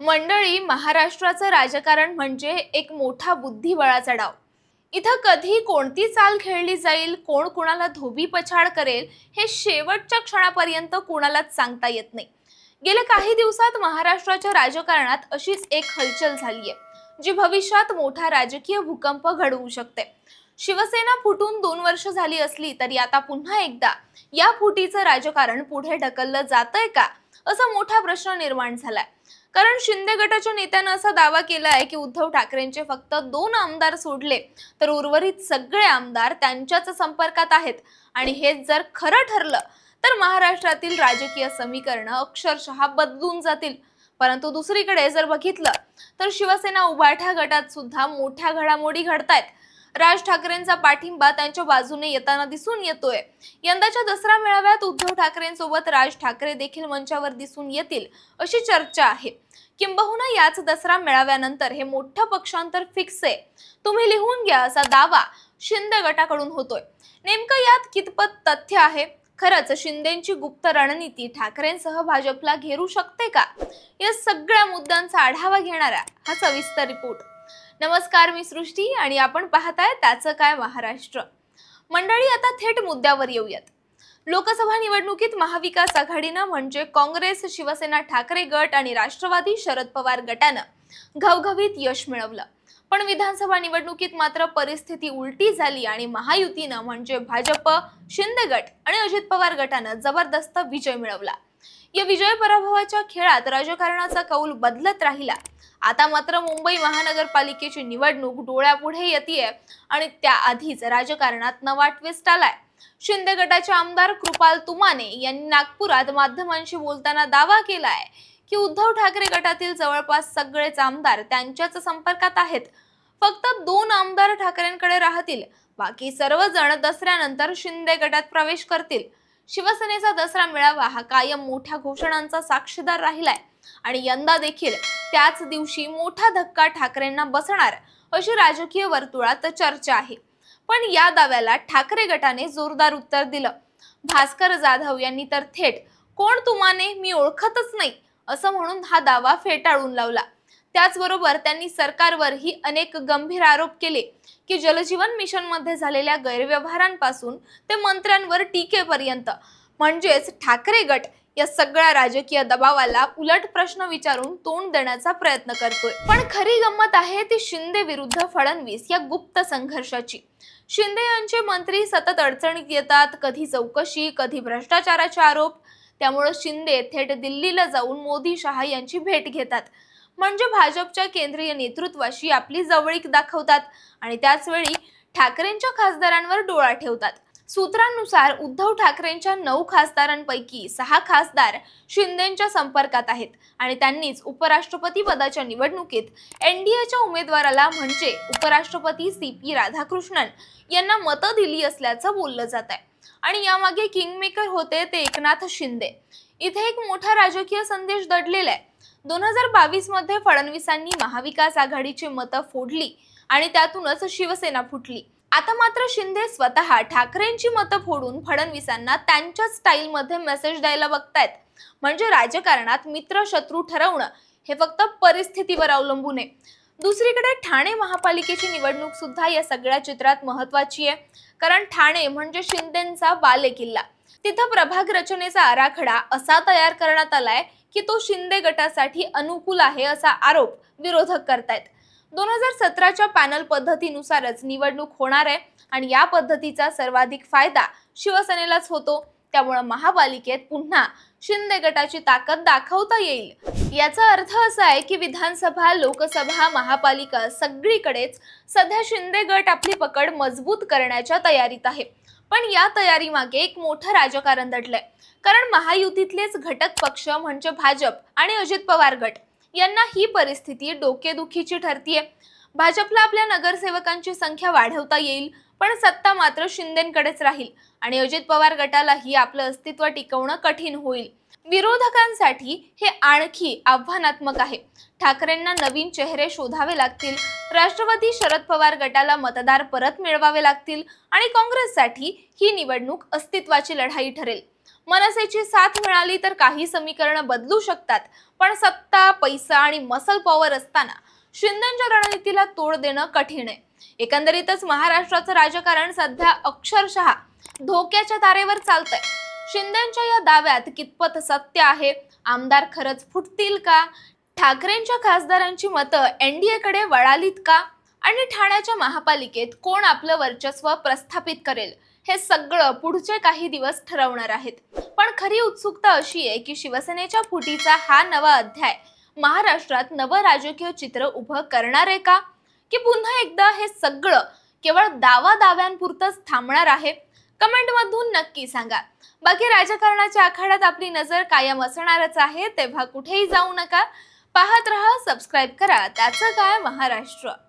मंडळी, महाराष्ट्राचं राजकारण म्हणजे एक मोठा बुद्धिबळाचा डाव। इथं कधी कोणती चाल खेळली जाईल, कोण कुणाला धोबी पछाड करेल, हे शेवटच्या क्षणापर्यंत कुणालाच सांगता येत नाही। गेल्या काही दिवसात महाराष्ट्राच्या राजकारणात अशीच एक हलचल झाली आहे, जी भविष्यात मोठा राजकीय भूकंप घडवू शकते। शिवसेना फुटून 2 वर्ष झाली असली तरी आता पुन्हा एकदा या फुटीचं राजकारण पुढे ढकललं जातंय का, असा मोठा प्रश्न निर्माण झालाय। कारण शिंदे गटाच्या नेत्यानं असा दावा केलाय की उद्धव ठाकरेंचे फक्त 2 आमदार सोडले तर उर्वरित सगळे आमदार त्यांच्याच संपर्कात आहेत आणि हेच जर खरं ठरलं तर महाराष्ट्रातील राजकीय समीकरण अक्षरशः बदलून जातील। परंतु दुसरीकडे जर बघितलं तर शिवसेना उभाठा गटात सुद्धा मोठ्या घडामोडी घडतायत। राज ठाकरेंचा पाठिंबा त्यांच्या बाजूने येताना दिसून येतोय। यंदाच्या दसरा मेळाव्यात उद्धव ठाकरेंसोबत राज ठाकरे देखील मंचावर दिसून येतील अशी चर्चा आहे। किंबहुना याच दसरा मेळाव्यानंतर हे मोठं पक्षांतर फिक्स आहे, तुम्ही लिहून घ्या, असा दावा शिंदे गटाकडून होतोय। नेमकं यात कितपत तथ्य आहे? खरंच शिंदेंची गुप्त रणनीती ठाकरेंसह भाजपला घेरू शकते का? या सगळ्या मुद्द्यांचा आढावा घेणारा हा सविस्तर रिपोर्ट। नमस्कार, मी सृष्टी आणि आपण पाहताय त्याचं काय महाराष्ट्र। मंडळी, आता थेट मुद्द्यावर येऊयात। लोकसभा निवडणुकीत महाविकास आघाडीनं म्हणजे काँग्रेस, शिवसेना, ठाकरे गट आणि राष्ट्रवादी शरद पवार गटानं घवघवीत यश मिळवलं। पण विधानसभा निवडणुकीत मात्र परिस्थिती उलटी झाली आणि महायुतीनं म्हणजे भाजप, शिंदे गट आणि अजित पवार गटानं जबरदस्त विजय मिळवला। या विजय पराभवाच्या खेळात राजकारणाचा कौल बदलत राहिला। आता मात्र मुंबई महानगरपालिकेची निवडणूक डोळ्यापुढे येतेय आणि त्याआधीच राजकारणात नवा ट्विस्ट आलाय। शिंदे गटाचे आमदार कृपाल तुमाने यांनी नागपुरात माध्यमांशी बोलताना दावा केलाय की उद्धव ठाकरे गटातील जवळपास सगळेच आमदार त्यांच्याच संपर्कात आहेत। फक्त 2 आमदार ठाकरेंकडे राहतील, बाकी सर्वजण दसऱ्यानंतर शिंदे गटात प्रवेश करतील। शिवसेनेचा दसरा मेळावा हा कायम मोठ्या घोषणांचा साक्षीदार राहिलाय आणि यंदा देखील त्याच दिवशी मोठा धक्का ठाकरेंना बसणार अशी राजकीय वर्तुळात चर्चा आहे। पण या दाव्याला ठाकरे गटाने जोरदार उत्तर दिलं। भास्कर जाधव यांनी तर थेट "कोण तुमाने, मी ओळखतच नाही" असं म्हणून हा दावा फेटाळून लावला। त्याचबरोबर त्यांनी सरकारवरही अनेक गंभीर आरोप केले की जलजीवन मिशन मध्ये झालेल्या गैरव्यवहारांपासून ते मंत्र्यांवर टीकेपर्यंत म्हणजेच ठाकरे गट या सगळ्या राजकीय दबावाला उलट प्रश्न विचारून तोंड देण्याचा प्रयत्न करतोय। पण खरी गंमत आहे ती शिंदे विरुद्ध फडणवीस या गुप्त संघर्षाची। शिंदे यांचे मंत्री सतत अडचणीत येतात, कधी चौकशी, कधी भ्रष्टाचाराचे आरोप। त्यामुळे शिंदे थेट दिल्लीला जाऊन मोदी शहा यांची भेट घेतात, म्हणजे भाजपच्या केंद्रीय नेतृत्वाशी आपली जवळीक दाखवतात आणि त्याच वेळी ठाकरेंच्या खासदारांवर डोळा ठेवतात। सूत्रांनुसार उद्धव ठाकरेंच्या 9 खासदारांपैकी 6 खासदार शिंदेंच्या संपर्कात आहेत आणि त्यांनीच उपराष्ट्रपती पदाच्या निवडणुकीत एनडीएच्या उमेदवाराला म्हणजे उपराष्ट्रपती CP राधाकृष्णन यांना मतं दिली असल्याचं बोललं जात आहे। आणि यामागे किंगमेकर होते ते एकनाथ शिंदे। इथे एक मोठा राजकीय संदेश दडलेला आहे। 2022 मध्ये फडणवीसांनी महाविकास आघाडीची मतं फोडली आणि त्यातूनच शिवसेना फुटली। आता मात्र शिंदे स्वतः ठाकरेंची मतं फोडून फडणवीसांना त्यांच्या स्टाईल मध्ये मेसेज द्यायला बघतायत। म्हणजे राजकारणात मित्र शत्रू ठरवणं हे फक्त परिस्थितीवर अवलंबून आहे। दुसरीकडे ठाणे महापालिकेची निवडणूक सुद्धा या सगळ्या चित्रात महत्त्वाची आहे, कारण ठाणे म्हणजे शिंदेंचा बालेकिल्ला। तिथं प्रभाग रचनेचा आराखडा असा तयार करण्यात आलाय की तो शिंदे गटासाठी अनुकूल आहे असा आरोप विरोधक करतायत। 2017च्या पॅनल पद्धतीनुसारच निवडणूक होणार आहे आणि या पद्धतीचा सर्वाधिक फायदा शिवसेनेलाच होतो। त्यामुळे महापालिकेत पुन्हा शिंदे गटाची ताकद दाखवता येईल। याचा अर्थ असा आहे की विधानसभा, लोकसभा, महापालिका सगळीकडेच सध्या शिंदे गट आपली पकड मजबूत करण्याच्या तयारीत आहे। पण या तयारीमागे एक मोठं राजकारण दडलंय, कारण महायुतीतलेच घटक पक्ष म्हणजे भाजप आणि अजित पवार गट यांना ही परिस्थिती डोकेदुखीची ठरतीये। भाजपला आपल्या नगरसेवकांची संख्या वाढवता येईल, पण सत्ता मात्र शिंदेंकडेच राहील आणि अजित पवार गटालाही आपलं अस्तित्व टिकवणं कठीण होईल। विरोधकांसाठी हे आणखी आव्हानात्मक आहे। ठाकरेंना नवीन चेहरे शोधावे लागतील, राष्ट्रवादी शरद पवार गटाला मतदार परत मिळवावे लागतील आणि काँग्रेससाठी ही निवडणूक अस्तित्वाची लढाई ठरेल। मनसेची साथ मिळाली तर काही समीकरणं बदलू शकतात, पण सत्ता, पैसा आणि मसल पॉवर असताना शिंदेच्या रणनीतीला तोड देणं कठीण आहे. एकंदरीतच महाराष्ट्राचं राजकारण सध्या अक्षरशः धोक्याच्या तारेवर चालतंय. शिंदेच्या या दाव्यात कितपत सत्य आहे? आमदार खरंच फुटतील का? ठाकरेंच्या खासदारांची मतं एनडीए कडे वळालीत का? आणि ठाण्याच्या महापालिकेत कोण आपलं वर्चस्व प्रस्थापित करेल, हे सगळं पुढचे काही दिवस ठरवणार आहेत. पण खरी उत्सुकता अशी आहे की शिवसेनेच्या फुटीचा हा नवा अध्याय महाराष्ट्रात नवं राजकीय चित्र उभं करणार आहे का, की पुन्हा एकदा हे सगळं केवळ दाव्यांपुरतंच थांबणार आहे? कमेंटमधून नक्की सांगा. बाकी राजकारणाच्या आखाड्यात आपली नजर कायम असणारच आहे, तेव्हा कुठेही जाऊ नका. पाहत रहा, सबस्क्राईब करा. त्याचं काय महाराष्ट्र.